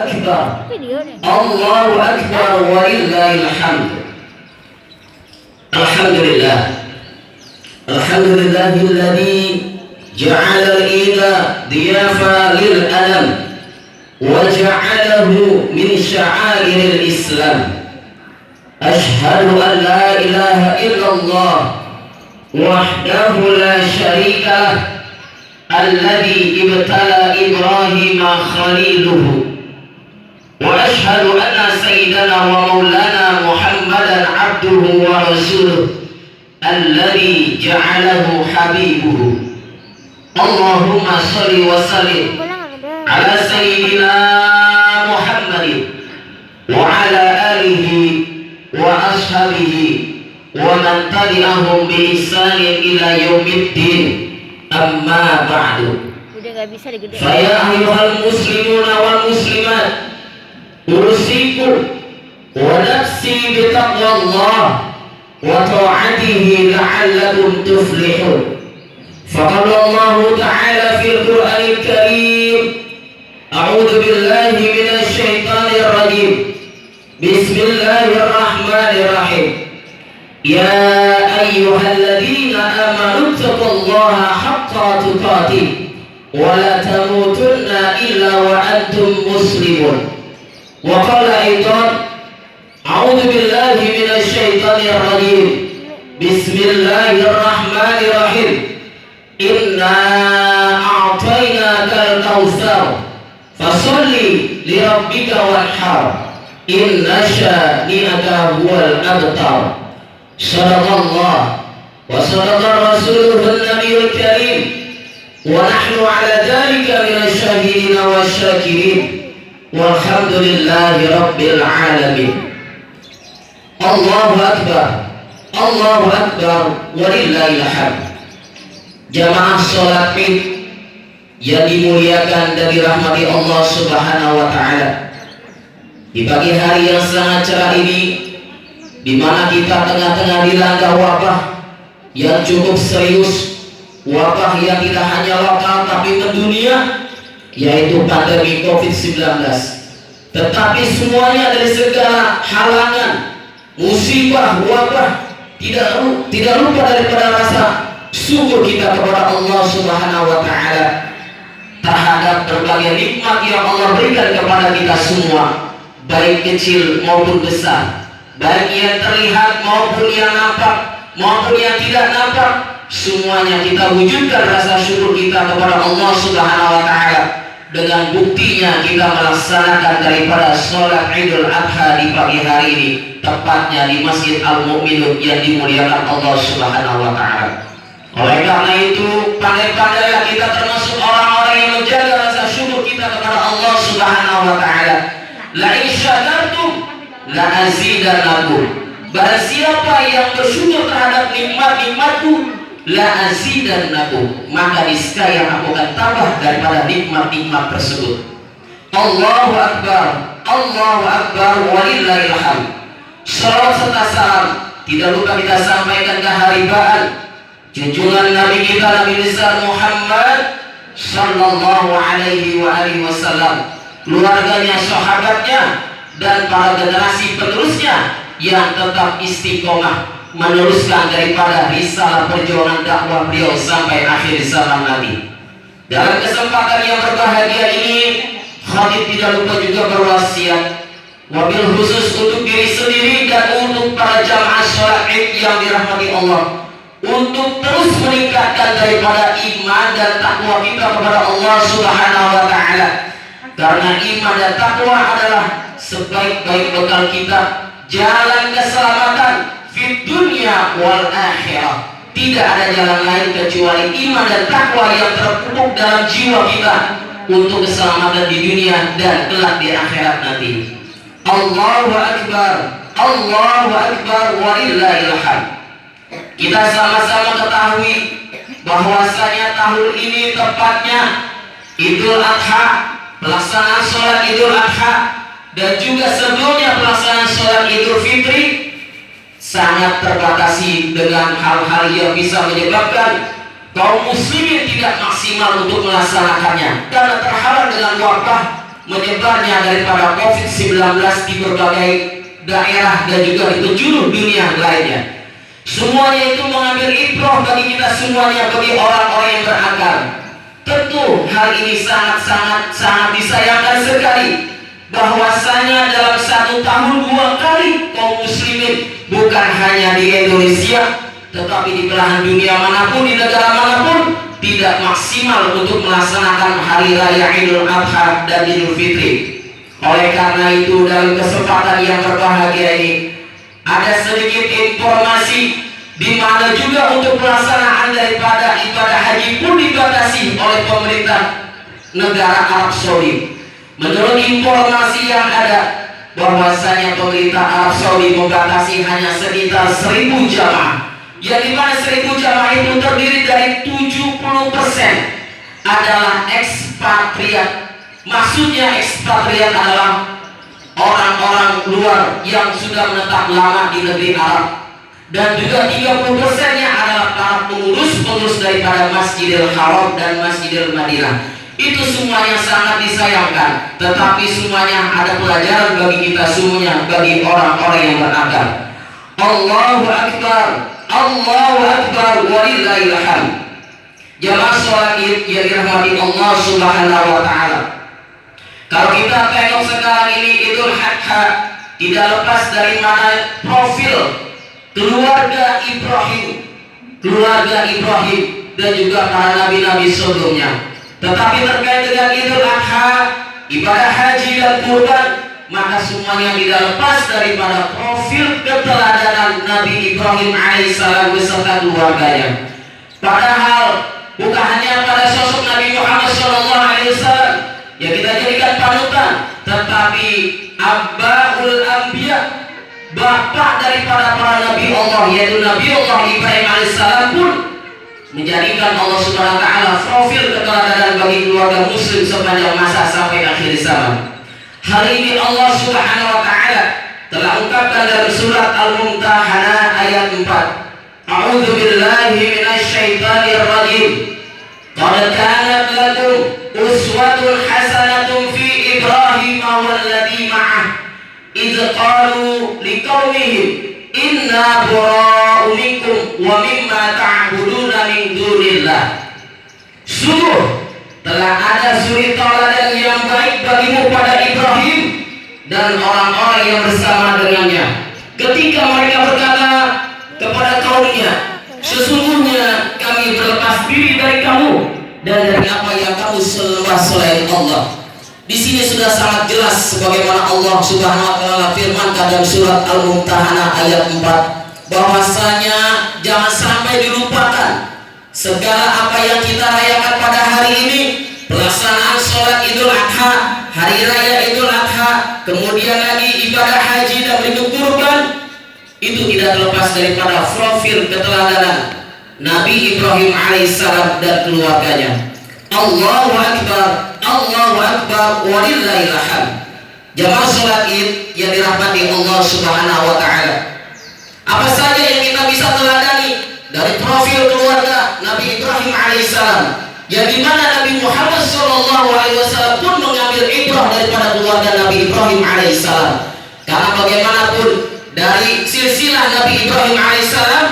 akbar. Allahu akbar walillahil hamd. Alhamdulillah. Alhamdulillahilladzi ja'ala al-ida diyafa lil alam wa ja'alahu min sya'airil Islam. Ashhadu an la ilaha illallah wahdahu la syarika lah alladzi ibtala Ibrahima khaliluhu wa ashhadu anna sayyidana wa maulana Muhammadan abduhu wa rasuluhu alladzi ja'alahu habibuhu. Allahumma shalli wa sallim ala sayyidina Muhammadin wa ala alihi wa ashabihi wa man tabi'ahum bi ihsanin ila yaumiddin. Amma ba'du. Fa ya ayyuhal muslimuna wal muslimat, usikum wa nafsi bi taqwallah wa ta'atihi la'allakum tuflihun. Faqala Allah ta'ala fil Qur'anil Karim, a'udzu billahi minasy syaithanir rajim. Bismillahirrahmanirrahim. Ya ayyuhalladzina amanu taqullaha haqqa tuqatih wa la tamutunna illa wa antum muslimun. Wa qala aidan, a'udzu billahi minasy syaithanir rajim. Bismillahirrahmanirrahim. Inna a'tainakal kautsar fasholli li rabbika wanhar. Inna syani'aka huwal abtar. Sadaqallah wa sadaqa rasuluhun nabiyul karim wa nahnu ala dhalika minasy syahidin wasyakirin walhamdulillahi rabbil alamin. Allahu akbar, Allahu akbar walillahil hamd. Jamaah salat Id yang dimuliakan dan dirahmati Allah Subhanahu wa taala. Di pagi hari yang sangat cerah ini, di mana kita tengah-tengah dilanda wabah yang cukup serius, wabah yang tidak hanya lokal tapi mendunia, yaitu pandemi COVID-19. Tetapi semuanya dari segala halangan, musibah, wabah, tidak lupa daripada rasa syukur kita kepada Allah Subhanahu wa taala terhadap berbagai nikmat yang Allah berikan kepada kita semua, baik kecil maupun besar, baik yang terlihat maupun yang nampak maupun yang tidak nampak. Semuanya kita wujudkan rasa syukur kita kepada Allah Subhanahu wa taala dengan buktinya kita melaksanakan daripada sholat Idul Adha di pagi hari ini, tepatnya di Masjid Al-Mu'minun yang dimuliakan Allah Subhanahu wa taala. Oleh karena itu, pandai-pandailah kita termasuk orang-orang yang menjaga rasa syukur kita kepada Allah Subhanahu wa taala. La in syakartum la azidannakum. Barang siapa yang bersyukur terhadap nikmat-nikmatku, la azidannakum, maka niscaya aku akan tambah daripada nikmat-nikmat tersebut. Allahu akbar, Allahu akbar walillahil hamd. Salawat serta salam tidak lupa kita sampaikan keharibaan junjungan Nabi kita Nabi besar Muhammad sallallahu alaihi wasallam, keluarganya, sahabatnya, dan para generasi penerusnya yang tetap istiqomah meneruskan daripada risalah perjuangan dakwah beliau sampai akhir zaman Nabi. Dalam kesempatan yang berbahagia ini, khatib tidak lupa juga berwasiat, wabil khusus untuk diri sendiri dan untuk para jamaah sholat Id yang dirahmati Allah, untuk terus meningkatkan daripada iman dan takwa kita kepada Allah Subhanahu wa taala. Karena iman dan takwa adalah sebaik-baik bekal kita jalan keselamatan di dunia wal akhirah. Tidak ada jalan lain kecuali iman dan takwa yang terpupuk dalam jiwa kita untuk keselamatan di dunia dan kelak di akhirat nanti. Allahu akbar, Allahu akbar walillahil hamd. Kita sama-sama ketahui bahwasanya tahun ini tepatnya Idul Adha, pelaksanaan sholat Idul Adha, dan juga sebelumnya pelaksanaan sholat Idul Fitri sangat terbatasi dengan hal-hal yang bisa menyebabkan kaum muslimin tidak maksimal untuk melaksanakannya karena terhalang dengan wabah menyebarnya daripada COVID-19 di berbagai daerah dan juga di penjuru dunia lainnya. Semuanya itu mengambil ibrah bagi kita semuanya, bagi orang-orang yang berakal. Tentu hal ini sangat disayangkan sekali, bahwasanya dalam 1 tahun 2 kali kaum muslimin, bukan hanya di Indonesia tetapi di belahan dunia manapun, di negara manapun, tidak maksimal untuk melaksanakan hari raya Idul Adha dan Idul Fitri. Oleh karena itu, dalam kesempatan yang berbahagia ini, ada sedikit informasi di mana juga untuk pelaksanaan daripada ibadah haji pun dibatasi oleh pemerintah negara Arab Saudi. Menurut informasi yang ada, bahwasanya pemerintah Arab Saudi membatasi hanya sekitar 1.000 jamaah, yang dimana 1.000 jamaah itu terdiri dari 70% adalah ekspatriat. Maksudnya ekspatriat adalah orang-orang luar yang sudah menetap lama di negeri Arab, dan juga 30%-nya adalah para pengurus daripada Masjidil Haram dan Masjidil Madinah. Itu semuanya sangat disayangkan, tetapi semuanya ada pelajaran bagi kita semuanya, bagi orang-orang yang berakal. Allahu Akbar, Allahu Akbar, walillahil hamd. Jamaah sholat Id yang dirahmati Allah Subhanahu wa Ta'ala, kalau kita tengok sekarang ini Idul Adha, tidak lepas dari mana profil keluarga Ibrahim dan juga para nabi-nabi sebelumnya. Tetapi terkait dengan Idul Adha, ibadah haji dan kurban, maka semuanya tidak lepas daripada profil keteladanan Nabi Ibrahim alaihissalam beserta keluarganya. Padahal bukan hanya pada sosok Nabi Muhammad SAW yang kita jadikan panutan, tetapi Abbaul Anbiya, bapak daripada para Nabi Allah, yaitu Nabi Allah Ibrahim alaihissalam pun menjadikan Allah Subhanahu wa Ta'ala profil keteladanan bagi keluarga muslim sepanjang masa sampai akhir zaman. Hari ini Allah Subhanahu wa Ta'ala telah ungkapkan dalam surat Al-Mumtahanah ayat 4. A'udzu billahi minasyaitonir rajim. Qad kanat lakum uswatun hasanatun fi Ibrahim walladzi ma'ah idz qalu liqaumihim inna bura'u minkum wa mimma ta'buduna min dunillah. Sungguh telah ada suri tauladan yang baik bagimu pada Ibrahim dan orang-orang yang bersama dengannya, ketika mereka berkata kepada kaumnya, sesungguhnya kami berlepas diri dari kamu dan dari apa yang kamu sembah selain Allah. Di sini sudah sangat jelas sebagaimana Allah Subhanahu wa Ta'ala firmankan dalam surat Al-Mumtahanah ayat 4, bahwasanya jangan sampai dilupakan segala apa yang kita rayakan pada hari ini, pelaksanaan sholat Idul Adha, hari raya Idul Adha, kemudian lagi ibadah haji dan berikut kurban, itu tidak terlepas daripada profil keteladanan Nabi Ibrahim alaihissalam dan keluarganya. Allahu Akbar, Allahu Akbar, walillahil hamd. Jamaah sholat Id yang dirahmati Allah Subhanahu wa Ta'ala, apa saja yang kita bisa teladani dari profil keluarga Nabi Ibrahim alaihissalam, yang dimana Nabi Muhammad SAW pun mengambil ibrah daripada keluarga Nabi Ibrahim alaihissalam. Karena bagaimanapun dari silsilah Nabi Ibrahim alaihissalam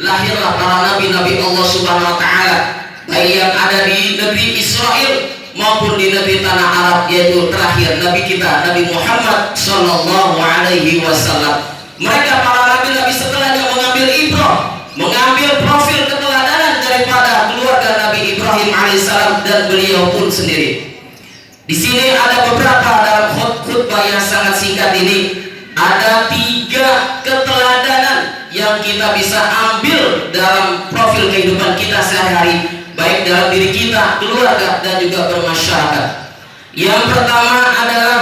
lahirlah para nabi-nabi Allah Subhanahu wa Ta'ala, baik yang ada di negeri Israel maupun di negeri tanah Arab, yaitu terakhir Nabi kita Nabi Muhammad Sallallahu Alaihi Wasallam. Mereka para nabi-nabi setelah yang mengambil ibrah, mengambil profil keteladanan daripada keluarga Nabi Ibrahim alaihissalam dan beliau pun sendiri. Di sini ada beberapa dalam khutbah yang sangat singkat ini, ada 3 keteladanan yang kita bisa ambil dalam profil kehidupan kita sehari-hari, baik dalam diri kita, keluarga, dan juga bermasyarakat. Yang pertama adalah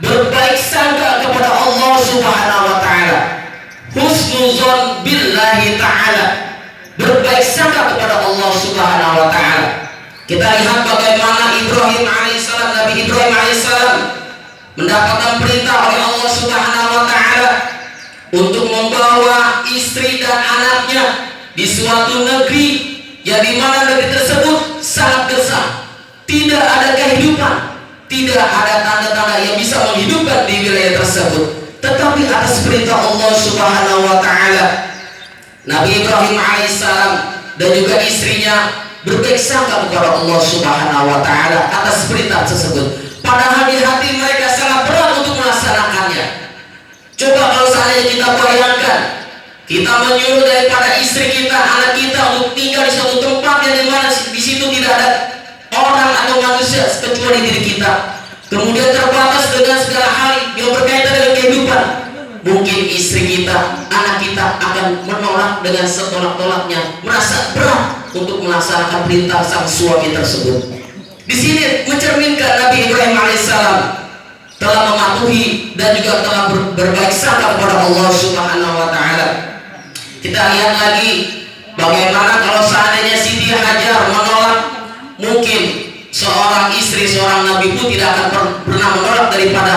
berbaik sangka kepada Allah Subhanahu wa Ta'ala, husnuzon billahi ta'ala, berbaik sangka kepada Allah Subhanahu wa Ta'ala. Kita lihat bagaimana Ibrahim alaihissalam, Nabi Ibrahim alaihissalam mendapatkan perintah oleh Allah Subhanahu wa Ta'ala untuk membawa istri dan anaknya di suatu negeri yang dimana negeri tersebut sangat gersang, tidak ada kehidupan, tidak ada tanda-tanda yang bisa menghidupkan di wilayah tersebut, tetapi atas perintah Allah Subhanahu wa taala, Nabi Ibrahim alaihissalam dan juga istrinya berbaik sangka kepada Allah Subhanahu wa taala atas perintah tersebut. Padahal di hati mereka sangat berat untuk melaksanakannya. Coba kalau seandainya kita bayangkan, kita menyuruh daripada istri kita, anak kita untuk tinggal di suatu tempat yang dimana di situ tidak ada orang atau manusia kecuali diri kita, kemudian terbatas dengan segala hal yang berkaitan dengan kehidupan. Mungkin istri kita, anak kita akan menolak dengan setolak-tolaknya, merasa berat untuk melaksanakan perintah sang suami tersebut. Di sini mencerminkan Nabi Ibrahim alaihissalam telah mematuhi dan juga telah berbaik sangka kepada Allah Subhanahu wa taala. Kita lihat lagi bagaimana kalau seandainya Siti Hajar menolak, mungkin seorang istri, seorang nabi pun tidak akan pernah menolak daripada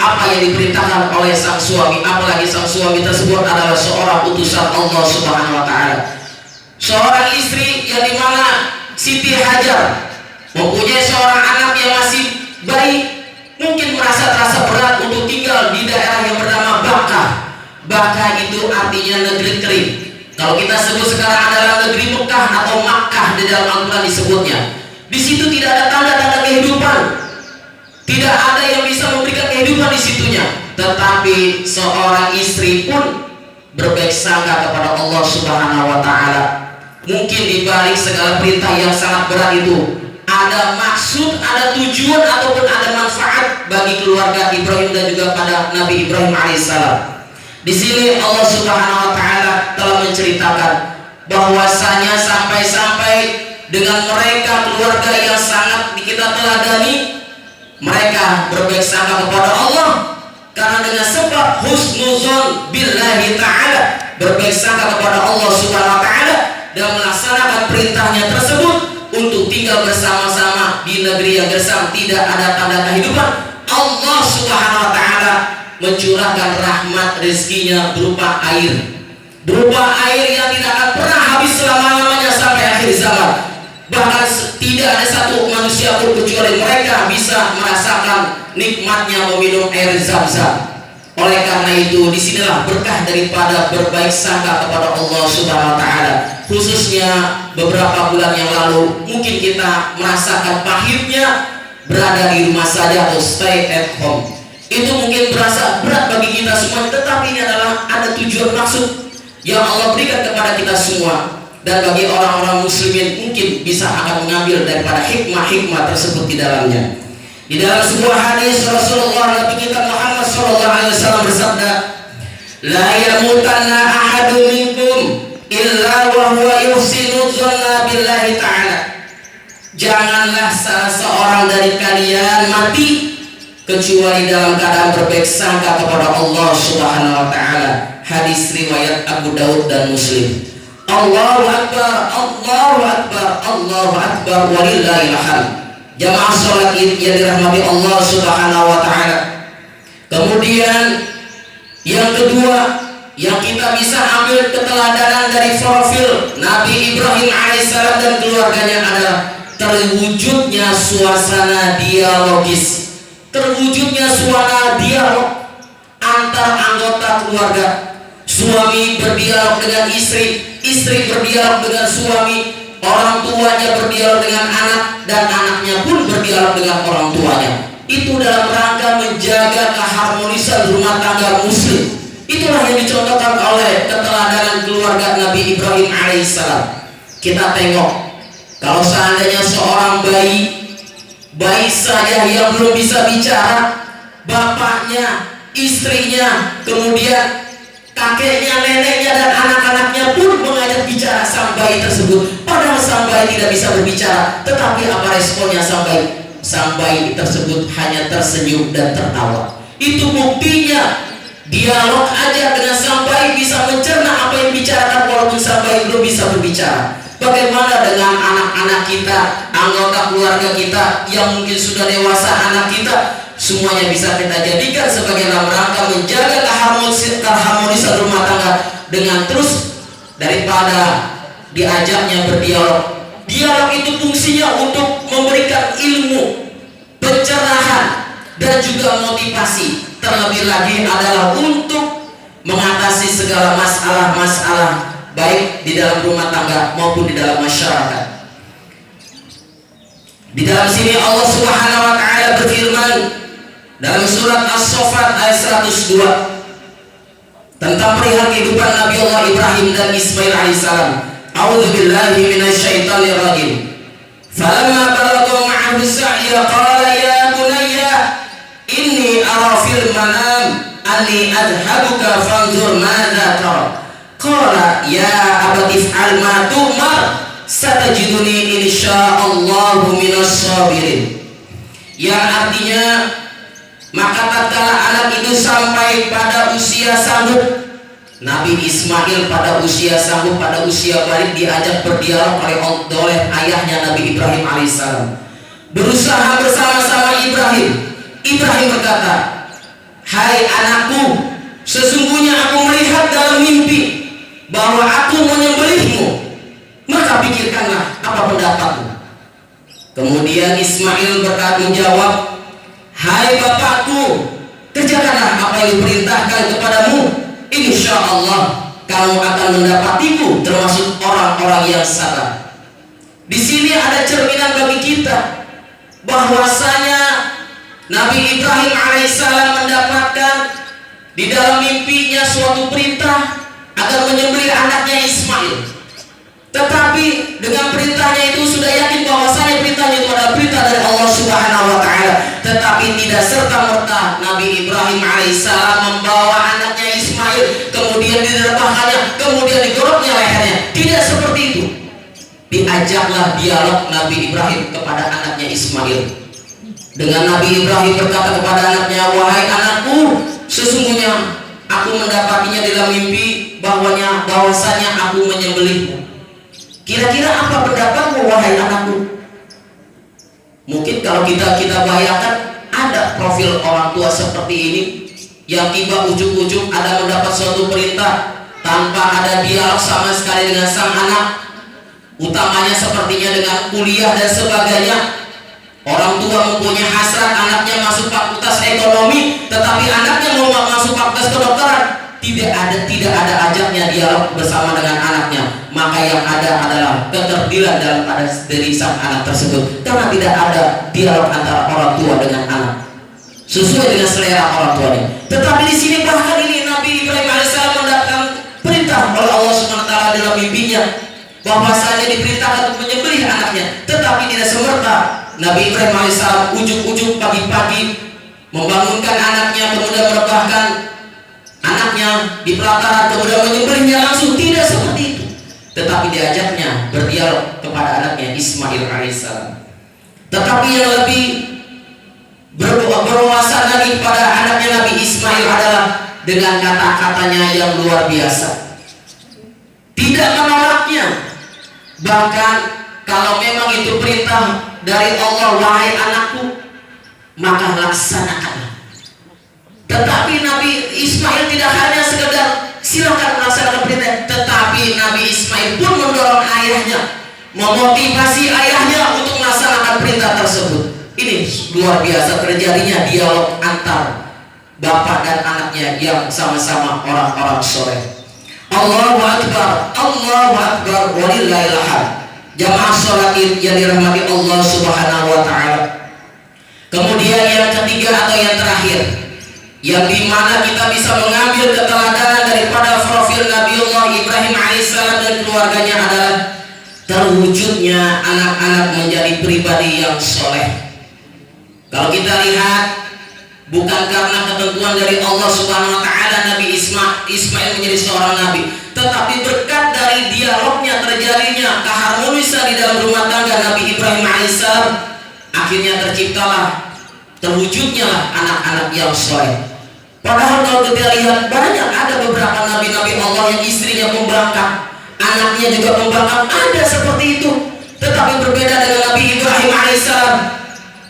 apa yang diperintahkan oleh sang suami, apalagi sang suami tersebut adalah seorang utusan Allah Subhanahu wa taala. Seorang istri yang dimana Siti Hajar mempunyai seorang anak yang masih bayi, mungkin terasa berat untuk tinggal di daerah yang bernama Bakkah. Bakkah itu artinya negeri kering. Kalau kita sebut sekarang adalah negeri Mekah atau Makkah di dalam Al-Quran disebutnya. Di situ tidak ada tanda-tanda kehidupan, tidak ada yang bisa memberikan kehidupan di situnya. Tetapi seorang istri pun berbaik sangka kepada Allah Subhanahu wa taala. Mungkin di balik segala perintah yang sangat berat itu ada maksud, ada tujuan ataupun ada manfaat bagi keluarga Ibrahim dan juga pada Nabi Ibrahim alaihissalam. Di sini Allah Subhanahu wa taala telah menceritakan bahwasanya sampai-sampai dengan mereka keluarga yang sangat kita teladani, mereka berbaik sangka kepada Allah karena dengan sebab husnuzon billahi ta'ala, berbaik sangka kepada Allah Subhanahu wa ta'ala dan melaksanakan perintahnya tersebut untuk tinggal bersama-sama di negeri yang gersang, tidak ada tanda kehidupan. Allah Subhanahu wa ta'ala mencurahkan rahmat rezekinya berupa air yang tidak akan pernah habis selama-lamanya sampai akhir zaman. Bahkan tidak ada satu manusia pun kecuali mereka bisa merasakan nikmatnya meminum air Zam-Zam. Oleh karena itu, disinilah berkah daripada berbaik sangka kepada Allah Subhanahu wa taala. Khususnya beberapa bulan yang lalu, mungkin kita merasakan pahitnya berada di rumah saja atau stay at home. Itu mungkin berasa berat bagi kita semua, tetapi ini adalah ada tujuan maksud yang Allah berikan kepada kita semua. Dan bagi orang-orang muslimin mungkin bisa akan mengambil daripada hikmah-hikmah tersebut di dalamnya. Di dalam sebuah hadis Rasulullah Nabi kita Muhammad SAW bersabda, "La yamutanna ahadun minkum illa wa huwa yuhsinu dzanna billahi ta'ala." Janganlah salah seorang dari kalian mati kecuali dalam keadaan berbaik sangka kepada Allah Subhanahu wa taala. Hadis riwayat Abu Daud dan Muslim. Allahu Akbar, Allahu Akbar, Allahu Akbar, walillahil hamd. Jamaah sholat Id yang dirahmati Allah Subhanahu wa taala. Kemudian yang kedua yang kita bisa ambil keteladanan dari profil Nabi Ibrahim alaihissalam dan keluarganya adalah terwujudnya suasana dialogis, terwujudnya suasana dialog antar anggota keluarga. Suami berdialog dengan istri, istri berdialog dengan suami, orang tuanya berdialog dengan anak, dan anaknya pun berdialog dengan orang tuanya. Itu dalam rangka menjaga keharmonisan rumah tangga muslim. Itulah yang dicontohkan oleh keteladanan keluarga Nabi Ibrahim alaihissalam. Kita tengok, kalau seandainya seorang bayi saja yang belum bisa bicara, bapaknya, istrinya, kemudian kakeknya, neneknya, dan anak-anaknya pun mengajak bicara sang bayi tersebut. Padahal sang bayi tidak bisa berbicara, tetapi apa responnya sang bayi? Sang bayi tersebut hanya tersenyum dan tertawa. Itu buktinya dialog aja dengan sang bayi bisa mencerna apa yang dibicarakan walaupun sang bayi belum bisa berbicara. Bagaimana dengan anak-anak kita, anggota keluarga kita yang mungkin sudah dewasa, anak kita, semuanya bisa kita jadikan sebagai dalam rangka menjaga keharmonisan rumah tangga dengan terus daripada diajaknya berdialog. Dialog itu fungsinya untuk memberikan ilmu, pencerahan, dan juga motivasi. Terlebih lagi adalah untuk mengatasi segala masalah-masalah baik di dalam rumah tangga maupun di dalam masyarakat. Di dalam sini Allah Subhanahu wa taala berfirman dalam surat As-Saffat ayat 102 tentang perihal kehidupan Nabi Allah Ibrahim dan Ismail alaihissalam. A'udzubillahi minasyaitonir rajim. Falamma balagha ma'ahu sa'ya qala ya bunayya inni ara fil manam anni adhabuka fanzur madza tara. Qala ya abati if'al ma tu'mar satajiduni insyaallahu minas sabirin. Yang artinya, maka tatkala anak itu sampai pada usia sanggup, Nabi Ismail pada usia sanggup, pada usia balik, diajak berdialog oleh ayahnya Nabi Ibrahim alaihissalam. Berusaha bersama-sama Ibrahim. Ibrahim berkata, hai anakku, sesungguhnya aku melihat dalam mimpi bahwa aku menyembelihmu, maka pikirkanlah apa pendapatmu. Kemudian Ismail menjawab, hai bapakku, kerjakanlah apa yang diperintahkan kepadamu. Insya Allah kamu akan mendapatiku termasuk orang-orang yang sabar. Di sini ada cerminan bagi kita bahwasanya Nabi Ibrahim alaihissalam mendapatkan di dalam mimpinya suatu perintah agar menyembelih anaknya Ismail. Tetapi dengan perintahnya itu sudah yakin bahwasanya perintahnya itu adalah perintah dari Allah Subhanahu wa taala. Tetapi tidak serta-merta Nabi Ibrahim alaihissalam membawa anaknya Ismail, kemudian direbahkannya, kemudian digoroknya lehernya. Tidak seperti itu. Diajaklah dialog Nabi Ibrahim kepada anaknya Ismail. Dengan Nabi Ibrahim berkata kepada anaknya, wahai anakku, sesungguhnya aku mendapatinya dalam mimpi bahwasanya aku menyembelihmu. Kira-kira apa pendapatmu wahai anakku? Mungkin kalau kita bayangkan ada profil orang tua seperti ini yang tiba ujuk-ujuk ada mendapat suatu perintah tanpa ada dialog sama sekali dengan sang anak, utamanya sepertinya dengan kuliah dan sebagainya. Orang tua mempunyai hasrat anaknya masuk fakultas ekonomi, tetapi anaknya mau masuk fakultas kedokteran. Tidak ada ajaknya dialog bersama dengan anaknya. Maka yang ada adalah keterdilan dalam pada diri sang anak tersebut, karena tidak ada dialog antara orang tua dengan anak sesuai dengan selera orang tuanya. Tetapi di sini bahkan ini Nabi Ibrahim alaihissalam mendapatkan perintah oleh Allah Subhanahu wa taala dalam mimpinya bahwasanya diperintahkan untuk menyembelih anaknya. Tetapi tidak semerta Nabi Ibrahim alaihissalam ujuk-ujuk pagi-pagi membangunkan anaknya, kemudian merebahkan anaknya di pelataran, kemudian menyembelihnya langsung. Tidak seperti itu. Tetapi diajaknya berdialog kepada anaknya Ismail alaihissalam. Tetapi yang lebih berwawasan lagi pada anaknya Nabi Ismail adalah dengan kata-katanya yang luar biasa. Tidak menolaknya. Bahkan kalau memang itu perintah dari Allah, wahai anakku, maka laksanakanlah. Tetapi Nabi Ismail tidak hanya sekedar silakan melaksanakan perintah, tetapi Nabi Ismail pun mendorong ayahnya, memotivasi ayahnya untuk melaksanakan perintah tersebut. Ini luar biasa terjadinya dialog antar bapak dan anaknya yang sama-sama orang-orang soleh. Allahu Akbar, Allahu Akbar, walillahil hamd. Jamaah sholat yang dirahmati Allah Subhanahu wa taala. Kemudian yang ketiga atau yang terakhir, yang dimana kita bisa mengambil keteladanan daripada profil Nabiullah Ibrahim alaihissalam dan keluarganya adalah terwujudnya anak-anak menjadi pribadi yang soleh. Kalau kita lihat, bukan karena ketentuan dari Allah Subhanahu wa taala Nabi Ismail menjadi seorang nabi, tetapi berkat dari dialognya terjadinya keharmonisan di dalam rumah tangga Nabi Ibrahim alaihissalam, akhirnya terciptalah, terwujudnya anak-anak yang soleh. Padahal kalau kita lihat, banyak ada beberapa nabi-nabi Allah yang istrinya pembangkang, anaknya juga pembangkang, ada seperti itu. Tetapi berbeda dengan Nabi Ibrahim alaihissalam,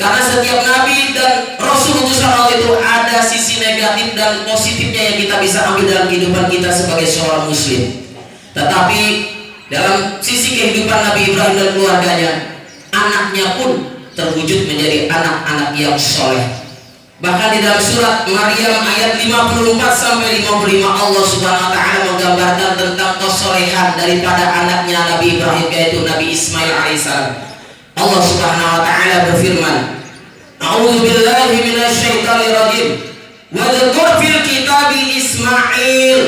karena setiap nabi dan rasul utusan Allah itu ada sisi negatif dan positifnya yang kita bisa ambil dalam kehidupan kita sebagai seorang muslim. Tetapi dalam sisi kehidupan Nabi Ibrahim dan keluarganya, anaknya pun terwujud menjadi anak-anak yang soleh. Bahkan di dalam surat Maryam ayat 54 sampai 55 Allah Subhanahu wa taala menggambarkan tentang kesolehan daripada anaknya Nabi Ibrahim, yaitu Nabi Ismail alaihissalam. Allah Subhanahu wa taala berfirman, A'udzu billahi minasyaitonir rajim. Wa dzkur fil kitabi Ismail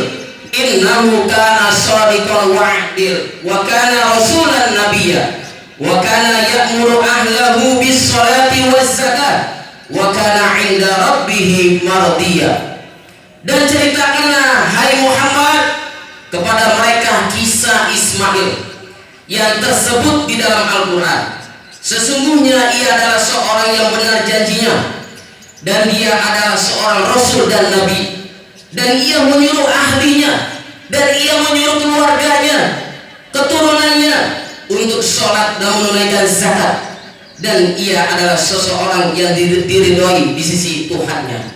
innahu kana shadiqal wa'dil wa kana rasulan nabiyya wa kana ya'muru ahlahu bis salati waz zakat wa kana 'inda rabbih mardiya. Dan ceritakanlah hai Muhammad kepada mereka kisah Ismail yang tersebut di dalam Al-Qur'an. Sesungguhnya ia adalah seorang yang benar janjinya, dan dia adalah seorang rasul dan nabi, dan ia menyuruh ahlinya, dan ia menyuruh keluarganya, keturunannya untuk sholat dan menunaikan zakat, dan ia adalah seseorang yang diridhoi di sisi Tuhannya.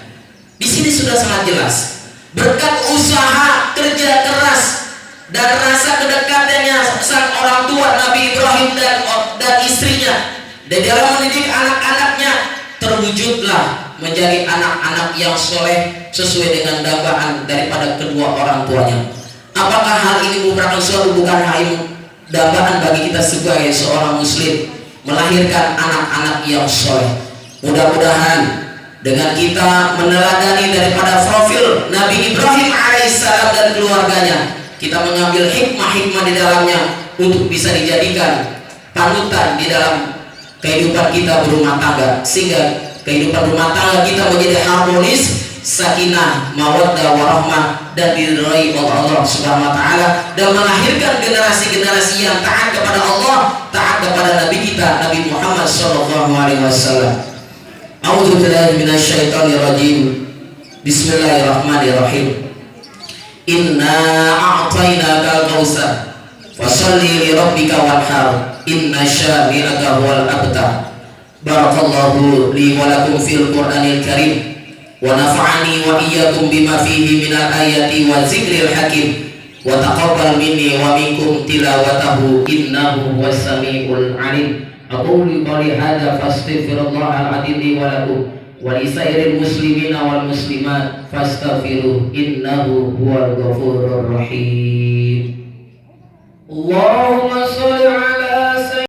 Di sini sudah sangat jelas, berkat usaha kerja keras dan rasa kedekatannya sang orang tua Nabi Ibrahim dan istrinya, dan dalam mendidik anak-anaknya, terwujudlah menjadi anak-anak yang soleh sesuai dengan dambaan daripada kedua orang tuanya. Apakah hal ini merupakan suatu bukan hal dambaan bagi kita sebagai seorang muslim melahirkan anak-anak yang soleh? Mudah-mudahan dengan kita meneladani daripada profil Nabi Ibrahim alaihissalam dan keluarganya, kita mengambil hikmah-hikmah di dalamnya untuk bisa dijadikan panutan di dalam kehidupan kita berumah tangga, sehingga kehidupan rumah tangga kita menjadi harmonis, sakinah, mawaddah, warahmah, dan diridhoi oleh Allah Subhanahu wa taala, dan melahirkan generasi-generasi yang taat kepada Allah, taat kepada Nabi kita Nabi Muhammad sallallahu alaihi wasallam. A'udzu billahi minasyaitonir rajim. Bismillahirrahmanirrahim. Inna a'tainakal kautsar fasholli li rabbika wanhar inna syani'aka huwal abtar. Barakallahu li wa lakum fil Qur'anil Karim wa nafa'ani wa iyyakum bima fihi minal ayati wa dzikril hakim wa taqabbal minni wa minkum tilawatahu innahu huwas samiul alim. Aqulu qali hadza fastaghfirullahal adzim li wa lakum wa li sairil muslimina wal muslimat fastaghfiruh innahu huwal ghafurur rahim. Allahumma shalli ala